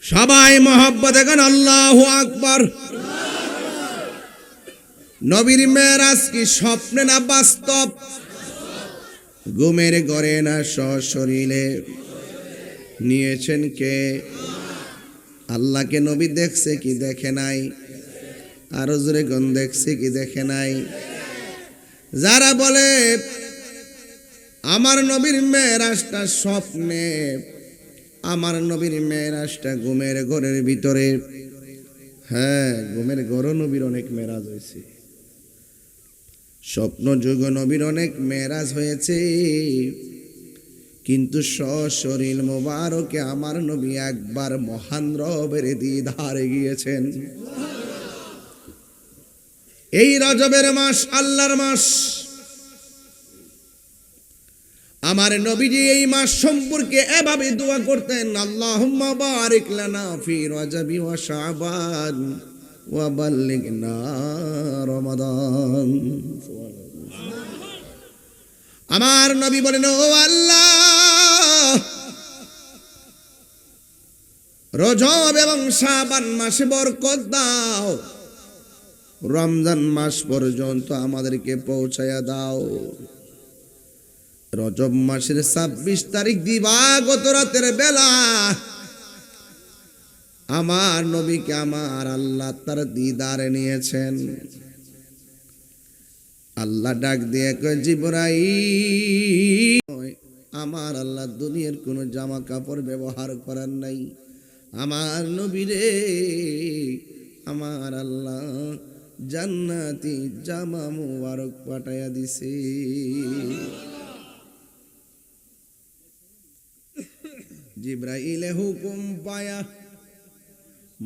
সবাই মহব্বতে গান আল্লাহু আকবার। নবীর মেরাজ কি স্বপ্নে না বাস্তব? ঘুমের ঘরে না সশরীরে নিয়েছেন কে? আল্লাহকে নবী দেখছে কি দেখে নাই? আরো জোরে কোন দেখছে কি দেখে নাই? যারা বলে আমার নবীর মেরাজটা স্বপ্নে, আমার নবীর মেরাজটা ঘুমের ঘরের ভিতরে, হ্যাঁ ঘুমের ঘরে নবীর অনেক মেরাজ হয়েছে, স্বপ্ন যুগ নবীর অনেক মেরাজ হয়েছে, কিন্তু সশরীর মোবারকে আমার নবী একবার মহান রবের দিদারে গিয়েছেন। এই রজবের মাস আল্লাহর মাস, আমার নবীজি এই মাস সম্পর্কে এভাবে দোয়া করতেন, আল্লাহুম্মা বারিক লানা ফি রজবি ওয়া শাবান ওয়া বাল্লিগনা রমাদান। আমার নবী বলেন, ও আল্লাহ, রজব এবং শাবান মাসে বরকত দাও, রমজান মাস পর্যন্ত আমাদেরকে পৌঁছায়া দাও। রজব মাসের ২৬ তারিখ দিবাগত রাতের বেলা আমার নবীকে আমার আল্লাহ তার দিদারে নিয়েছেন। আল্লাহ ডাক দিয়ে কয়, জিবরাইল, আমার আল্লাহ দুনিয়ার কোনো জামা কাপড় ব্যবহার করার নাই, আমার নবীরে আমার আল্লাহ জান্নাতি জামা মুবারক পাঠাইয়া দিছে। জিবরাইলে হুকুম পায়া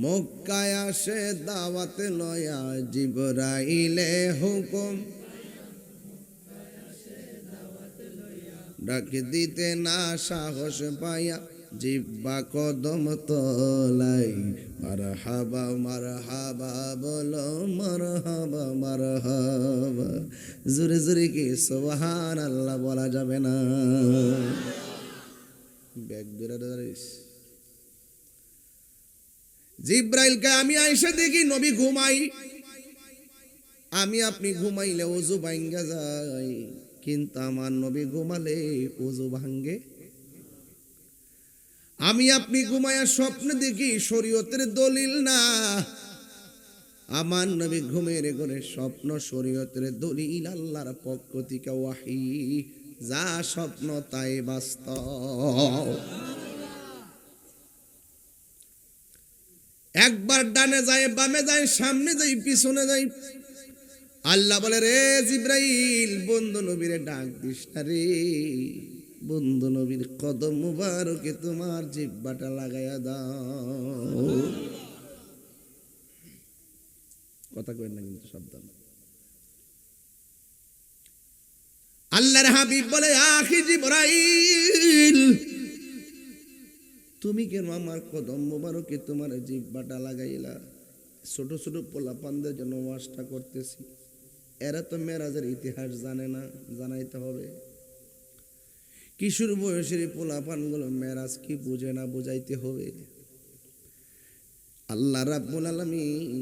মক্কায় আসে দাওয়াতে লয়া, জিবরাইলে হুকুম ডাক দিতে না সাহস পায়া, জিব্বা কদম তলাই মারহাবা মারহাবা বলো, মারহাবা মারহাবা। জোরে জোরে কি সুবহানাল্লাহ বলা যাবে না? জিব্রাইলকে আমি আইসা দেখি নবী ঘুমাই, আমি আপনি ঘুমাইলে ওযু ভাঙ্গা যায়, কিন্তু আমার নবী ঘুমালে ওযু ভাঙ্গে। আমি আপনি ঘুমায়া স্বপ্ন দেখি, শরীয়তের দলিল না, আমার নবী ঘুমের ঘরে স্বপ্ন শরীয়তের দলিল, আল্লাহর পক্ষ থেকে ওয়াহী, যা স্বপ্ন তাই বাস্তব। একবার ডানে যায়, বামে যায়, সামনে যাই, পিছনে যাই, আল্লাহ বলে, রে জিবরাইল, বন্ধু নবীরে ডাক দিস না রে, বন্ধু নবীর কদম মুবারকে তোমার জিহ্বাটা লাগাইয়া দাও। কথা কই না কিন্তু সাবধান। আল্লাহর হাবিব বলে, আখি জিবরাইল, তুমি কেন আমার কদম মুবারকে তোমার জিহ্বাটা লাগাইলা? ছোট ছোট পোলাপানদের জন্য ওয়াজটা করতেছি, এরা তো মেরাজের ইতিহাস জানে না, জানাইতে হবে। কিশোর বয়সের পোলাপানগুলো মেরাজ কি বুঝে না, বুঝাইতে হবে। আল্লাহ রাব্বুল আলামিন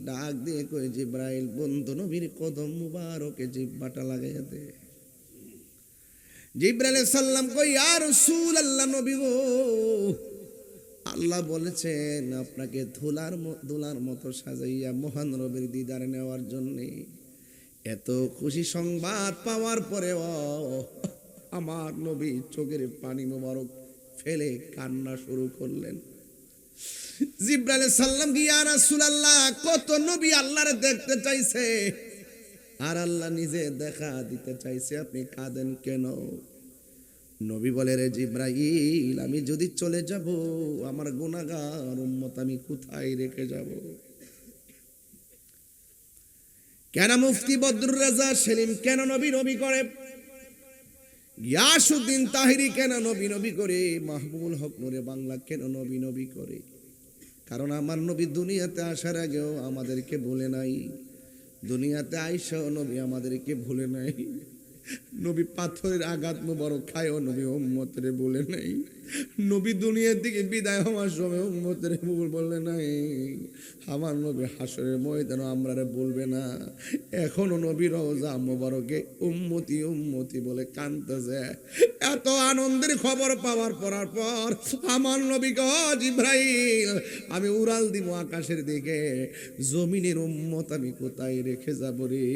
ডাক দিয়ে কয়, জিবরাইল, বন্ধু নবীর কদম মুবারকে জিহ্বাটা লাগাইয়া দে। জিবরাইল সাল্লাম কই, ইয়া রাসূলুল্লাহ, নবী গো, আল্লাহ বলেছেন আপনাকে ধুলার মতো সাজাইয়া মহান রবের দিদার নেওয়ার জন্য। এত খুশি সংবাদ পাওয়ার পরেও আমার নবী চোখের পানি মোবারক ফেলে কান্না শুরু করলেন। জিবরাইল সাল্লাম কি, ইয়া রাসূলুল্লাহ, কত নবী আল্লাহরে দেখতে চাইছে আর আল্লাহ নিজে দেখা দিতে চাইছে, আপনি কাঁদেন কেন? নবী বলে, রে জিবরাইল, আমি যদি চলে যাব, আমার গুনাহগার উম্মত আমি কোথায় রেখে যাব? কেন মুফতি বদরুর রাজা সেলিম কেন নবী নবী করে? গিয়াসউদ্দিন তাহিরি কেন নবী নবী করে? মাহবুবুল হক নূরে বাংলা কেন নবী নবী করে? কারণ আমার নবী দুনিয়াতে আসার আগেও আমাদেরকে ভুলে নাই, দুনিয়াতে আইসাও নবী আমাদেরকে ভুলে নাই। নবী পাথরের আঘাত মুবারক খায়ও নবী উম্মতরে ভুলে নাই। নবী দুনিয়ার দিকে বিদায় হওয়ার সময় উম্মতের বললে নাই, আমার নবী হাসরের ময়দানে আমরারে বলবে না। এখনো নবী রওজা মোবারকে উম্মতি উম্মতি বলে কাঁদতেছে। এত আনন্দের খবর পাওয়ার পর আমার নবী গো জিবরাইল, আমি উড়াল দিব আকাশের দিকে, জমিনের উম্মত আমি কোথায় রেখে যাব রে?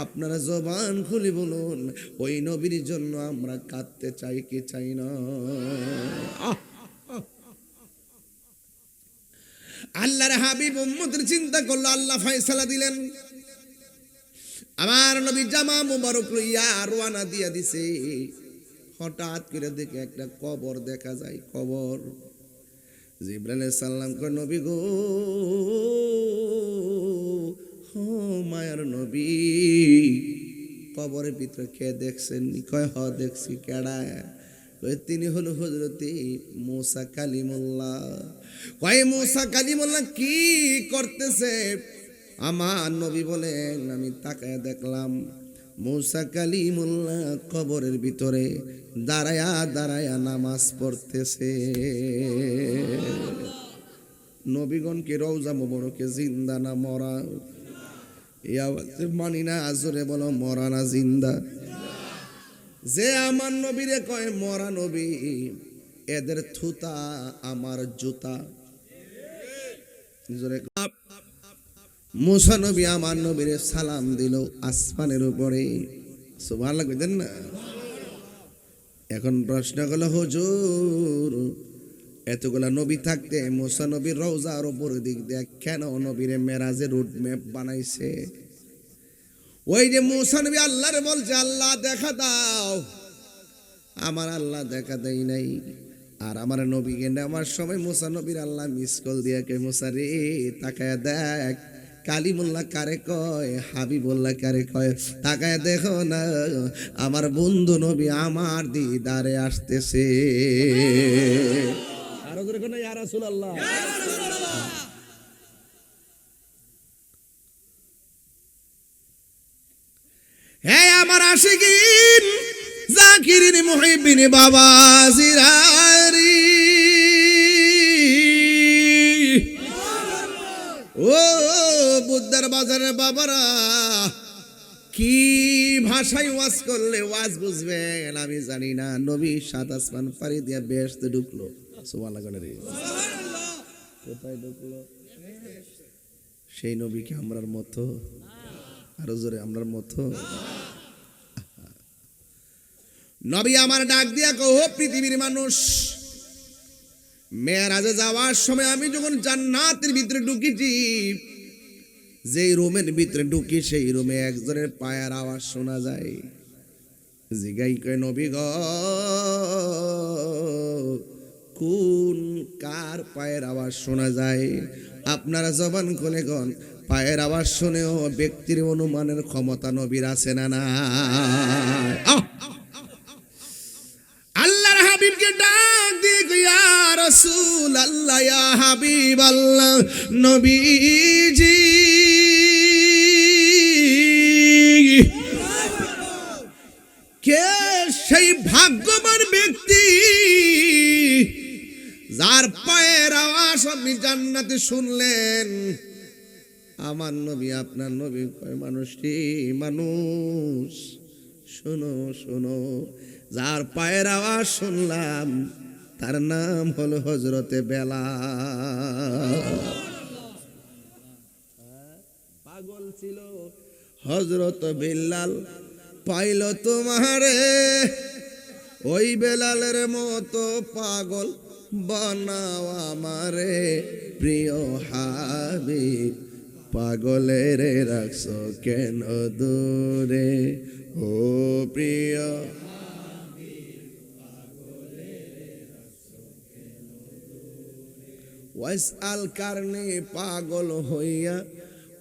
আপনারা জবান খুলে বলুন, ওই নবীর জন্য আমরা কাঁদতে চাই কি চাই না? আল্লাহর হাবিব উম্মতের চিন্তা করলো, আল্লাহ ফয়সালা দিলেন। আমার নবী জামা মুবারক লইয়া রওনা দিয়া দিছে। হঠাৎ করে দেখে একটা কবর দেখা যায়, কবর। জিবরাইল আলাইহিস সালাম কয়, নবী গো, ও মায়ার নবী, কবরের ভিতরে কে দেখছেন? কয় হ দেখছি। কেডা? কয় তিনি হলো হযরতে মূসা কালিমুল্লাহ। কয় মূসা কালিমুল্লাহ কি করতেছে? আমার নবী বলেন, আমি তাকায় দেখলাম মূসা কালিমুল্লাহ কবরের ভিতরে দাঁড়ায়া দাঁড়ায়া নামাজ পড়তেছে। নবীগণ কি রওজা মুবারকে জিন্দা না মরা? এই আওয়াজে মানি না, আজরে বলো মরা না জিন্দা? যে আমার নবীরে কয় মরা নবী, এদের থুতা আমার জুতা। মুসা নবী আমার নবীরে সালাম দিল আসমানের উপরে। সুবহানাল্লাহ কইতেন না? এখন প্রশ্ন হলো, হুজুর এতগুলা নবী থাকতে মুসা নবীর রওজার উপর দিক দিয়ে কেন নবীরে মেরাজের রুট ম্যাপ বানাইছে? ওই যে মুসা নবী আল্লাহরে বলছে, আল্লাহ দেখা দাও, আমার আল্লাহ দেখা দেয় নাই। আর আমার নবীকে নেওয়ার সময় মুসা নবীর আল্লাহ মিস কল দিয়ে কে, মুসা রে তাকায় দেখ, কালিমুল্লাহ কারে কয়, হাবিবুল্লাহ কারে কয়, তাকায় দেখো না, আমার বন্ধু নবী আমার দিদারে আসতেছে। আরো করে কোন ইয়া রাসূলুল্লাহ। হে আমার আশিকিন জাকিরিন মুহিবিন বাবা জিরারি, ও বুদ্ধের বাজারের বাবারা, কি ভাষায় ওয়াজ করলে ওয়াজ বুঝবেন আমি জানি না। নবী সাত আসমান পাড়ি দিয়া বেহেশতে ঢুকলো। সুবহানাল্লাহ রে, কোথায় ঢুকলো? সেই নবী কি আমরার মতো? আরো জোরে, আমরার মতো? নবী আমার ডাক দিয়া কো, পৃথিবীর মানুষ, মেরাজে যাওয়ার সময় আমি যখন জান্নাতের ভিতরে ঢুকিছি, যেই রুমের ভিতরে ঢুকি সেই রুমে একজনের পায়ের আওয়াজ শোনা যায়। জিগাই কয়, নবী গো, কোন কার পায়ের আওয়াজ শোনা যায়? আপনারা জবান খুলে গন, পায়ের আওয়াজ শুনেও ব্যক্তির অনুমানের ক্ষমতা নবীর আছে না না? আল্লাহর হাবিবকে ডাক দিয়ে কই, ইয়া রাসূলুল্লাহ, ইয়া হাবিবাল্লাহ, নবীজি কে সেই ভাগ্যবান ব্যক্তি যার পায়ের আওয়াজ আপনি জান্নাতে শুনলেন? আমার নবী, আপনার নবী কয়, মানুষটি মানুষ, শোনো শোনো, যার পায়ের আওয়াজ শুনলাম তার নাম হলো হযরতে বেলাল। পাগল ছিল হযরত বেলাল, পাইল তোমারে, ওই বেলালের মতো পাগল বানাও আমারে, প্রিয় হাবিব পাগলের রাখছো কেন দূরে? ও প্রিয় ওয়াসআল কারণে পাগল হইয়া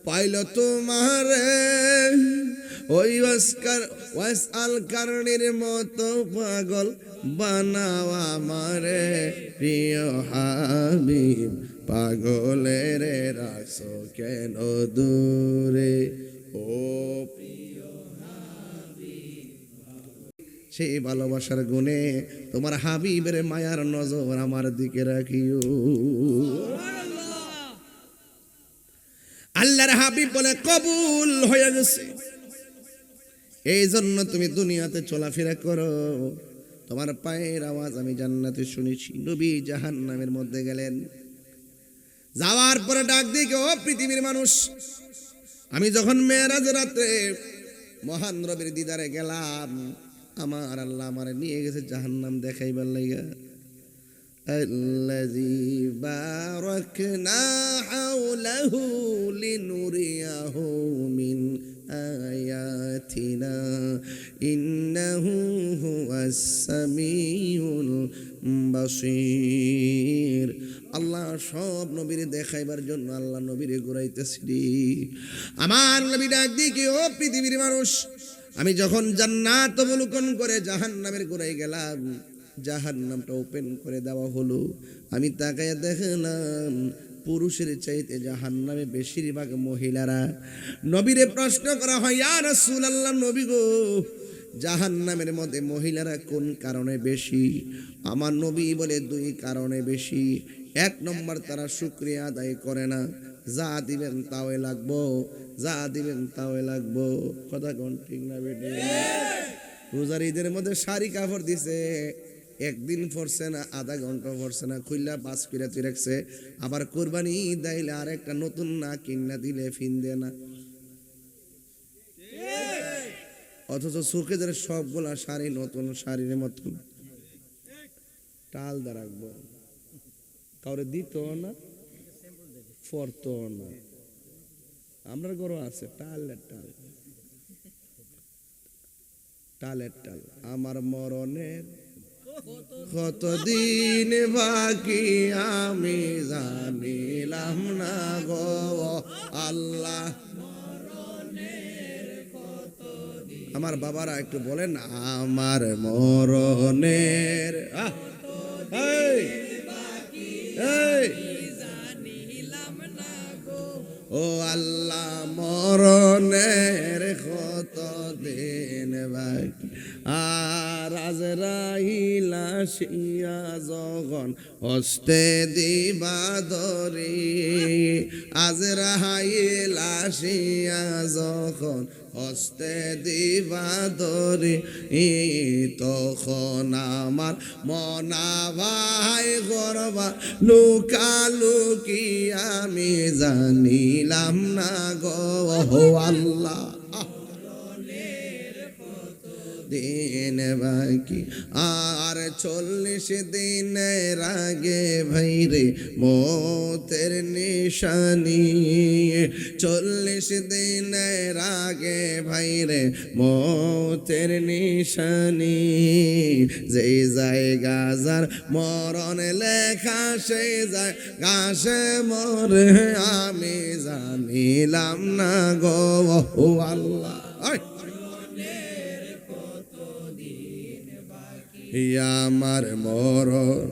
পাইল তোমারে, ওই ওয়াসআল কারণের মতো পাগল বানাও আমারে, প্রিয় হাবিব পাগলের রাখছো কেন দূরে? ও সেই ভালোবাসার গুণে তোমার হাবিবের মায়ার নজর আমার দিকে রাখিও। আল্লাহর হাবিব বলে কবুল হয়ে গেছে। এই জন্য তুমি দুনিয়াতে চলাফেরা করো, তোমার পায়ের আওয়াজ আমি জান্নাতে শুনেছি। নবী জাহান্নামের মধ্যে গেলেন, যাওয়ার পরে ডাক দিকে, ও পৃথিবীর মানুষ, আমি যখন মেরাজের রাতে মহান রবের দিদারে গেলাম, আমার আল্লাহ আমারে নিয়ে গেছে জাহান্নাম দেখাইবার লাইগা। الذي باركنا حوله لنريه من آياتنا إنه هو السميع البصير। আল্লাহ সব নবীরে দেখাইবার জন্য আল্লাহ নবীরে ঘুরাইতেছিলি। আমার নবী ডাক দিয়ে কি, ও পৃথিবীর মানুষ, আমি যখন জান্নাত অবলোকন করে জাহান্নামের ঘুরাই গেলাম, জাহান্নামটা ওপেন করে দেওয়া হলো। আমি তাকায় দেখলাম পুরুষের চাইতে জাহান্নামে বেশিরভাগ মহিলারা। নবীরে প্রশ্ন করা হয়, ইয়া রাসূলুল্লাহ, নবী গো, জাহান্নামের মধ্যে মহিলারা কোন কারণে বেশি? আমার নবী বলে দুই কারণে বেশি। এক নম্বর, তারা শুকরিয়া আদায় করে না, যা দিবেন তাও লাগবো, যা দিবেন তাও লাগবো। কথা কোন ঠিক না বেটে? রোজার ঈদের মধ্যে শাড়ি কাপড় দিছে, একদিন পরছে না, আধা ঘন্টা পরছে না, খুললা পাঁচ করে তুই রাখছে। আবার কোরবানি দাইলে আর একটা নতুন না কিনা দিলে ফিন দে না। অথচ চোখে ধরে সবগুলা শাড়ি নতুন শাড়ির মতন টাল দা রাখবো, কাউরে দিত না, ফরত না। আমরা গরু আছে টালের টাল, টালের টাল। আমার মরণের কতদিন বাকি আমি জানিলাম না গো আল্লাহ। আমার বাবারা একটু বলেন, আমার মরণের ও আল্লাহ, মরণের কতদিন বাকি। আর আজরাইল আসিয়া যখন হস্তে দিবা ধরি, আজরাইল আসিয়া যখন হস্তে দিবা ধরি, তখন আমার মনা ভাই গরবা লুকালুকি আমি জানিলাম না গো আল্লাহ। দিন বাকি আর 40 দিনের আগে ভাইরে মতের নিশানি, 40 দিনের আগে ভাইরে মতের নিশানি। যেই জায়গা যার মরণ লেখা সেই জায়গা সে মরে আমি জানিলাম না গো আল্লাহ। আমার মরণ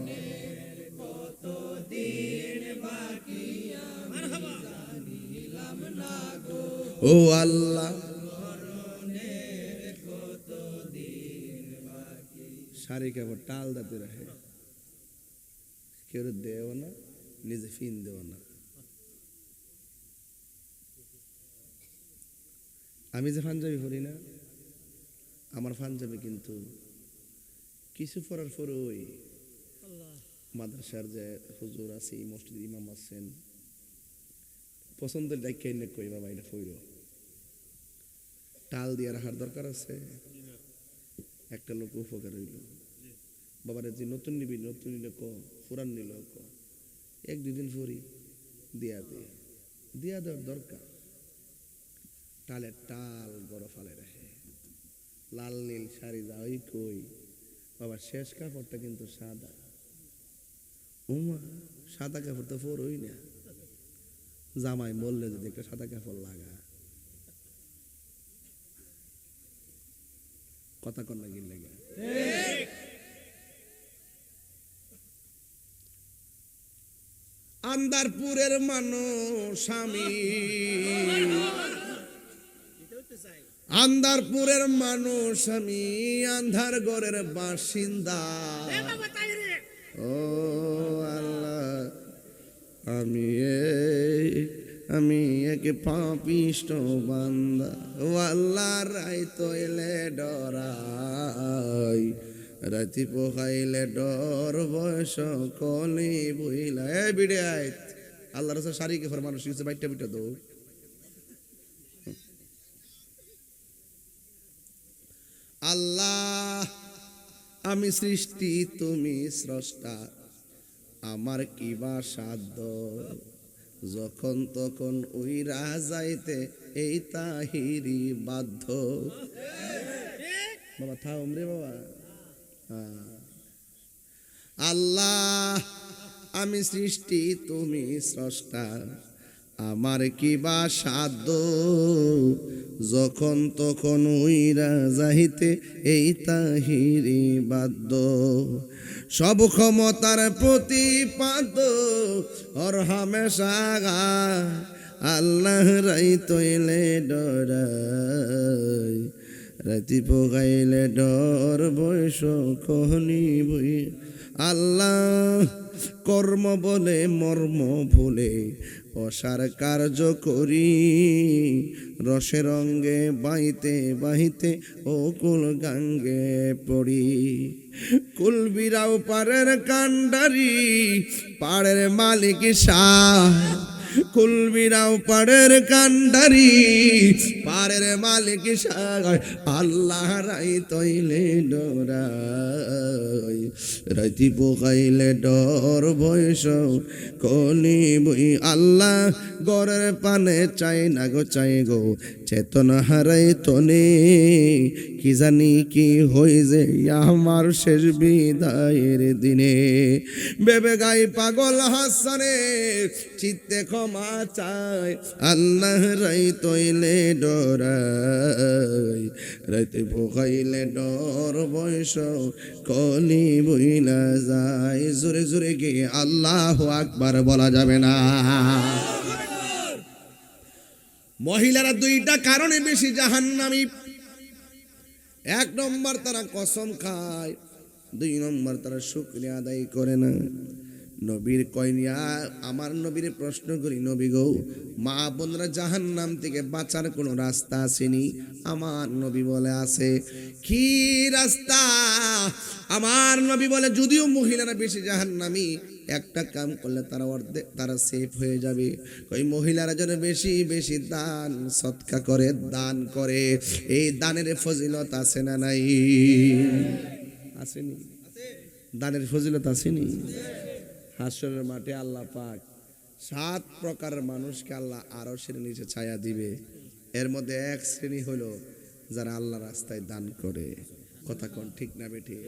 ও আল্লাহ, শাড়ি কাপড় টাল দাতে রাখে, কেউ দেও না, নিজে ফিন দেও না। আমি যে পাঞ্জাবি পরি না, আমার পাঞ্জাবি কিন্তু কিছু পড়ার পর ওই মাদ্রাসার যে হুজুর আছে, মসজিদ ইমাম আছেন, পছন্দের ডাক্তার এনে কই বাবা এটা ফইর টাল দিয়ে রাখার দরকার আছে। একটা লোক উপকার হইল, বাবারে যে নতুন নিবি, নতুন নিলে ক, পুরান নিল ক, 1-2 দিন পরি দিয়া দেওয়ার দরকার। টালের টাল গড় ফালে রাখে, লাল নীল শাড়ি যাই কই বাবা, শেষ কাপড়টা কিন্তু সাদা। উমা সাদা কাপড় তো পরই না, জামাই বললে যদি একটা সাদা কাপড় লাগা, কথা কন্যা গিল লাগা। আন্দারপুরের মানুষ আমি, আন্ধারপুরের মানুষ আমি, আন্ধার ঘরের বাসিন্দা। ও আল্লাহ, আমি এক পাপিষ্ট বান্দা। ও আল্লাহ, রাই তৈলে ডরাই, রাতি পোহাইলে ডর, বয়স কলি বইলা। এ বিড়ে আয়, আল্লাহ রাসূল শারীকে ফর মানুষ কিছু বাইটা বিটা দো। আল্লাহ, আমি সৃষ্টি, তুমি স্রষ্টা, আমার কিবা সাধ্য, যখন তখন উইরা যাইতে এই তাহিরি বাধ্য। বাবা থাম রে বাবা। আল্লাহ, আমি সৃষ্টি, তুমি স্রষ্টা, আমার কিবা সাধ্য, যখন তখন উইরা যাইতে এই তাহিরি বাধ্য। সব ক্ষমতার প্রতিপাদ্য অর হামেশা আল্লাহ, রাই তৈলে ডরাই, রাতি পোগাইলে ডর, বয়স কহনি বই। আল্লাহ, কর্ম বলে মর্ম ভুলে অসার কার্য করি, রসে রঙ্গে বাইতে বাহিতে ও কুল গাঙ্গে পড়ি। কুলবিরাও পাড়ের কান্ডারি, পাড়ের মালিক শাহ। কুলবিরাও পাড়ের কান্ডারি, পাড়ের মালিক শাহ। আল্লাহ, রাই তৈলে ডরাই, রাতি পোকাইলে ডর, বয়স কলি বই। আল্লাহ, গরের পানে চাই না গো, চাই গো, চেতনা হারাই তনে, কি জানি কি হই যে আমার শেষ বিদায়ের দিনে। বেবে গাই পাগল হাসানে, চিত্তে ক্ষমা চাই। আল্লাহ, রাই তৈলে ডরাই, রাইতে পোকাইলে ডর, বয়স কলি বইলা যায়। জোরে জোরে গিয়ে আল্লাহু আকবার বলা যাবে না। মহিলারা দুইটা কারণে বেশি জাহান্নামী। এক নম্বর, তারা কসম খায়। দুই নম্বর, তারা শুকরিয়া আদায় করে না। নবীর কইনিয়া, আমার নবীর প্রশ্ন করি, নবী গো, মা বোনরা জাহান্নাম থেকে বাঁচার কোনো রাস্তা আসেনি? আমার নবী বলে আছে। কি রাস্তা? আমার নবী বলে, যদিও মহিলারা বেশি জাহান্নামী, একটা কাম করলে তারা অর্ধেক, তারা সেফ হয়ে যাবে। ওই মহিলারা যেন বেশি বেশি দান সৎকা করে, দান করে। এই দানের ফজিলত আছে না নাই? আসেনি? দানের ফজিলত আসেনি? হাসরের মাঠে আল্লাহ পাক 7 প্রকারের মানুষকে আল্লাহ আরশের নিচে ছায়া দিবে। এর মধ্যে এক শ্রেণী হলো যারা আল্লাহ রাস্তায় দান করে। কথা কোন ঠিক না বেঠিক?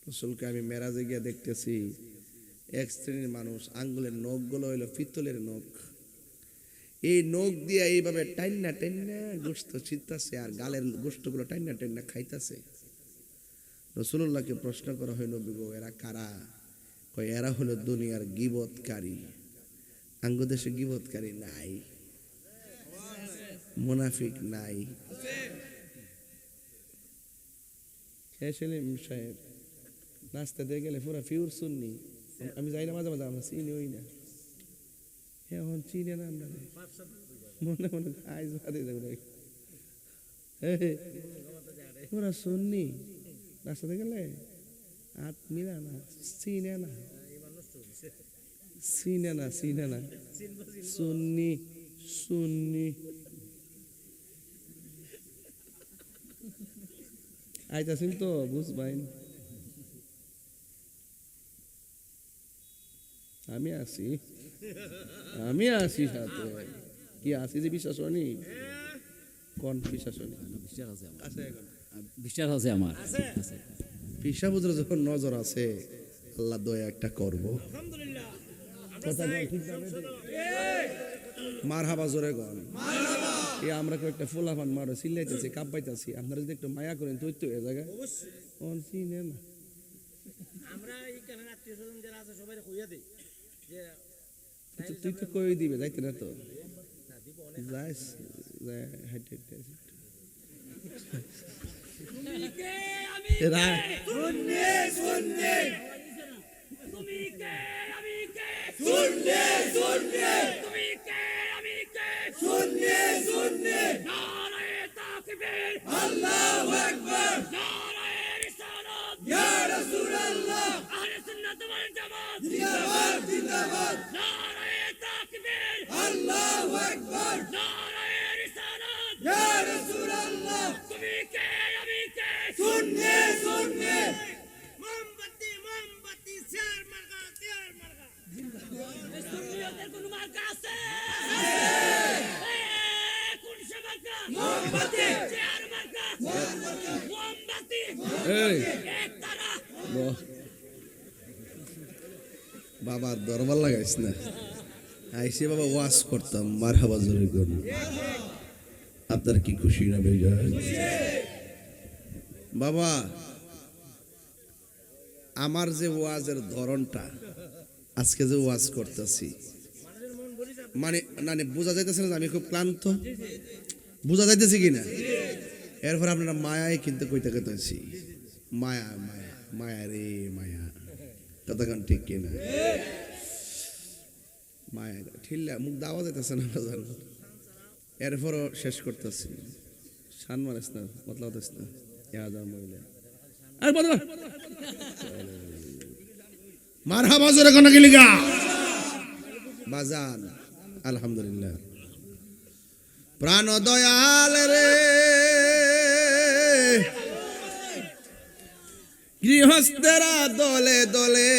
রাসূলকে আমি মেরাজে গিয়ে দেখতেছি, এক শ্রেণীর মানুষ, আঙ্গুলের নখগুলো হইলো পিতলের নখ। এই নখ দিয়ে এইভাবে টাইন্না টাইন্না গোশত ছিটতাছে, আর গালের গোশতগুলো টাইন্না টাইন্না খাইতাছে। রাসূলুল্লাহকে প্রশ্ন করা হয়, নবী গো, এরা কারা? কয়, এরা হলো দুনিয়ার গীবতকারী। আঙ্গু দেশে গীবতকারী নাই, মুনাফিক নাই। সেলিম সাহেব নাস্তা দিয়ে গেলে পুরা পিওর সুন্নি। আমি যাই না মাঝে মাঝে, আমরা চিনি হই না, এখন চিনে না আমরা, মনে মনে আইজ বাদে যাবে পুরা সুন্নি। রাস্তাতে গেলে হাত মিলা না, চিনে না, চিনে না, চিনে না, সুন্নি সুন্নি। আইতাছেন তো বুঝবাইন, আমি আছি, আমি আছি সাথে। কি আছি যে বিশ্বাস হয়নি? কোন বিশ্বাস হয়নি? বিশ্বাস আছে আমার। পিসা বুঝলে যখন নজর আছে, আল্লাহ দয়া একটা করবো। মারহাবা জোরে গন। আমরা একটা ফুলাফান মারো চিল্লাইতেছি, কাঁপাইতেছি, আপনারা যদি একটু মায়া করেন তো হয়ে জায়গা চিনে না। তুই তো কই দিবে যাইতে না তো, আল্লাহু আকবার, ইয়া রাসূলুল্লাহ, আহলে সুন্নাত ওয়াল জামাত জিন্দাবাদ জিন্দাবাদ, নারায়ে তাকবীর, আল্লাহু আকবার, নারায়ে রিসালাত, ইয়া রাসূলুল্লাহ, তুমি কে আমি কে, সুন্নি সুন্নি, মোমবাতি মোমবাতি, শেয়ার মার্কা জিন্দাবাদ। এই সুন্নিয়তের কোন মার্কা আছে? কোন সে মার্কা? মোমবাতি, শেয়ার মার্কা, মোমবাতি, এক তারা। বাবা দরবার লাগাইস না, আইসে বাবা ওয়াজ করতাম, মারহাবা জোরে করুন। আপনার কি খুশি না বেজায়? বাবা আমার যে ওয়াজের ধরনটা, আজকে যে ওয়াজ করতেছি, মানে না বোঝা যাইতেছে না আমি খুব ক্লান্ত, বোঝা যাইতেছে কিনা? এরপর আপনারা মায়াই কিন্তু কইতে কইতেছি, মায়া মায়া মায়া রে মায়া, কতক্ষণ ঠিক কিনা? মায়া ঠিল্লা মুখ দাওয়া যাইতেছে না, এরপরও শেষ করতেছি। শান মানিস না, মতলব দিস না, মহিলা মারহাবা জোরে কোন গিলিগা বাজান। আলহামদুলিল্লাহ, প্রাণ দয়াল রে গৃহস্থেরা দলে দলে,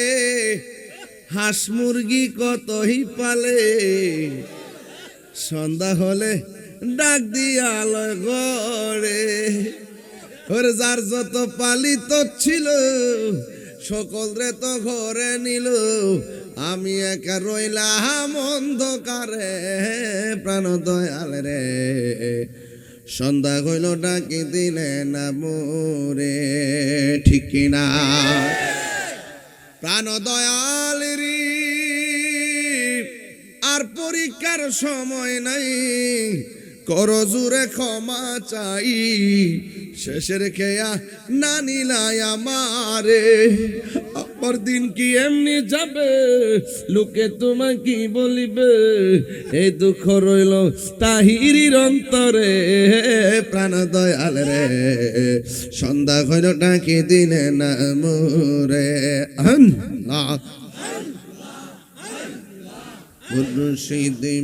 হাঁস মুরগি কতই পালে, সন্ধ্যা হলে ডাক দিয়াল গড়ে, ওর যার যত পালিত ছিল সকল রে তো ঘরে নিল, আমি একা রইলাম অন্ধকারে। প্রাণ দয়াল রে সন্ধ্যা হইল ডাকি দিলে না মোরে, ঠিক কিনা? প্রাণ দয়াল রে আর পরীক্ষার সময় নাই, করো জুরে ক্ষমা চাই, শেষের খেয়া না নিলাই আমারে, আমার দিন কি এমনি যাবে, লোকে তোমায় কি বলিবে, এই দুঃখ রইল তাহিরির অন্তরে। প্রাণ দয়াল রে সন্ধ্যা হইল ডাকি দিলে না মোরে, মুর্শিদি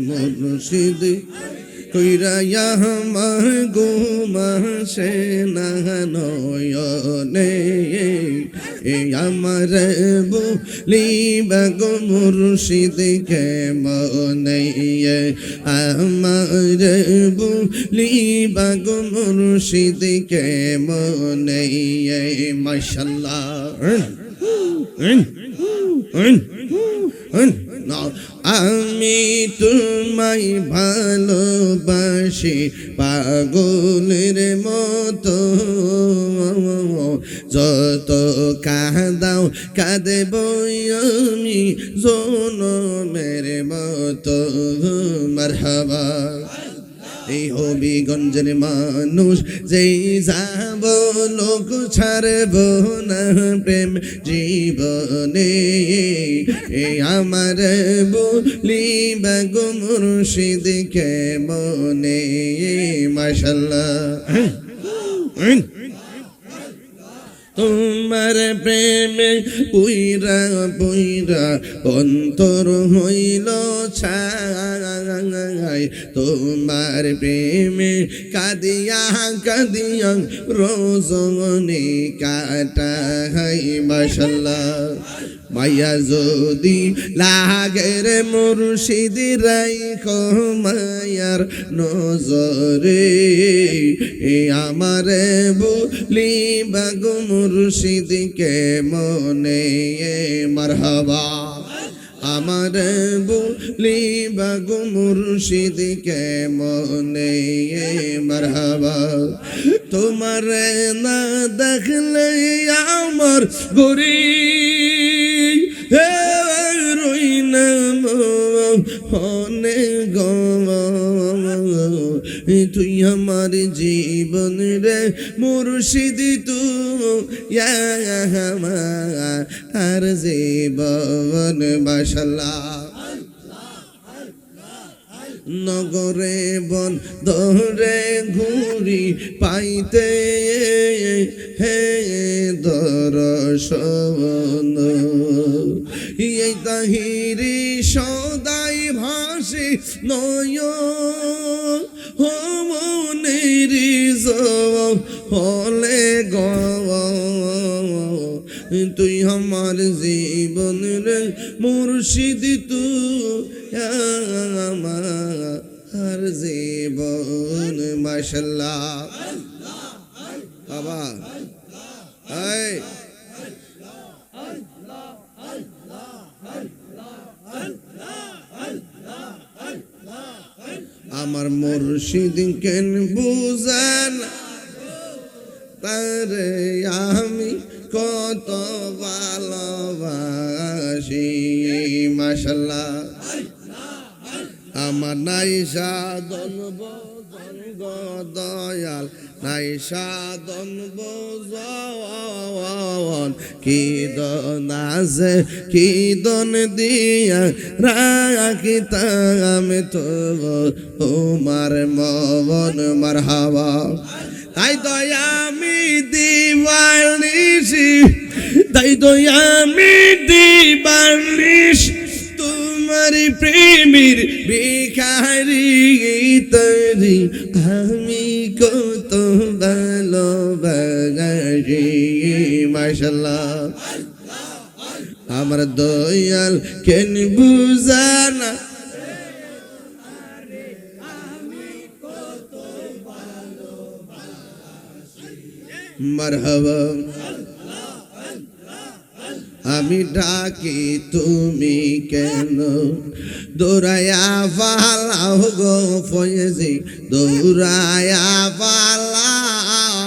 মুর্শিদি কইরা আমার গোমাসে না নয়নে, আমার বলি বাগো মুর্শিদি কে মনে, আমার বলি বাগো মুর্শিদি কে মনে। মাশাআল্লাহ, আমি তোমায় ভালোবাসি পাগলের মতো, যত কাঁদাও কাঁদেব আমি জনমের মতো। মারহাবা। এই হবিগঞ্জের মানুষ যেই যাব লোক ছাড়ব না প্রেম জীবনে, এই আমার বলি বাগো মুর্শিদকে মনে। মাশাআল্লাহ। তোমার প্রেমে পুইরা পুইরা অন্তর হইল ছাই, তোমার প্রেমে কাঁদিয়া কাঁদিয়া রজনী কাটাই। মাশাআল্লাহ। মায়া যদি লাগের মুর্শিদ রাইখো মায়ার নজরে, আমার বলি বাগো মুর্শিদকে মনে। মারহাবা। আমার বলি বাগো মুর্শিদকে মনে। মারহাবা। তোমার না দেখলে আমার গরি রইনা হনে গো তুই আমার জীবন রে মুর্শিদ তুই আমার জীবন মাশাআল্লাহ নগরে বন দরে ঘুরি পাইতে হে দর্শন এই তাহিরি সদাই ভাসি নয় মনেরি হলে গ তুই আমার জীবন রে মুর্শিদ তুই আমার জীবন মাশাআল্লাহ বাবা এই আমার মুর্শিদ কেন বুঝান তারে আমি কত ভালোবাসি মাশাআল্লাহ আমার নাই সাধন বোজন দয়াল নাই সাধন বোজন কি দন আছে কি দন দিয়া রাখিতাম তো তোমার মন মারহাবা তাই তো আমি দিবানিসি তাই তো আমি দিবানিসি তোমার প্রেমের ভিখারি তরি আমি কত ভালোবাসি মাশাআল্লাহ আমার দয়াল কেন বুঝানা মারহাবা আমি ডাকি তুমি কেন দৌড়ায়া পালাও গো ফয়েজি দৌড়ায়া পালাও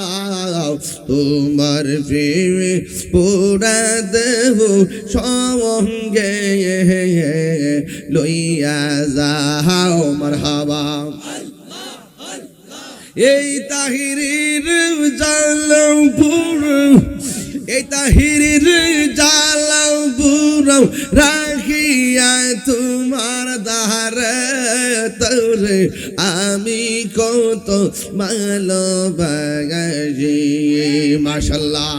তোমার প্রেমে পোড়া দেব সঙ্গে লইয়া যাও মারহাবা এই তাহিরির জালামপুর এই তাহিরির জালামপুর রাখিয়া তোমার দারে তোরে আমি কত ভালোবাসি মাশাআল্লাহ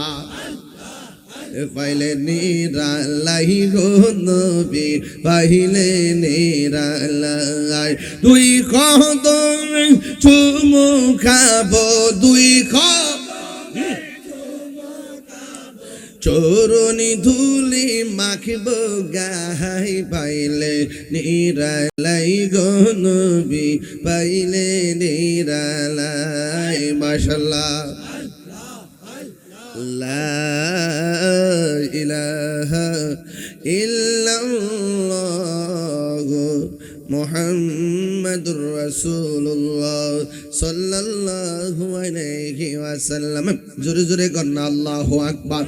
পাইলে নিরালাই গো নবী পাইলে নিরালাই দুই কদম চুমু খাবো দুই চরণি ধুলি মাখিব গাই পাইলে নিরালাই গো নবী পাইলে নিরালাই মাশাআল্লাহ লা ইলাহা ইল্লাল্লাহ মুহাম্মাদুর রাসূলুল্লাহ সাল্লাল্লাহু আলাইহি ওয়াসাল্লাম জোরে জোরে কর না আল্লাহু আকবার।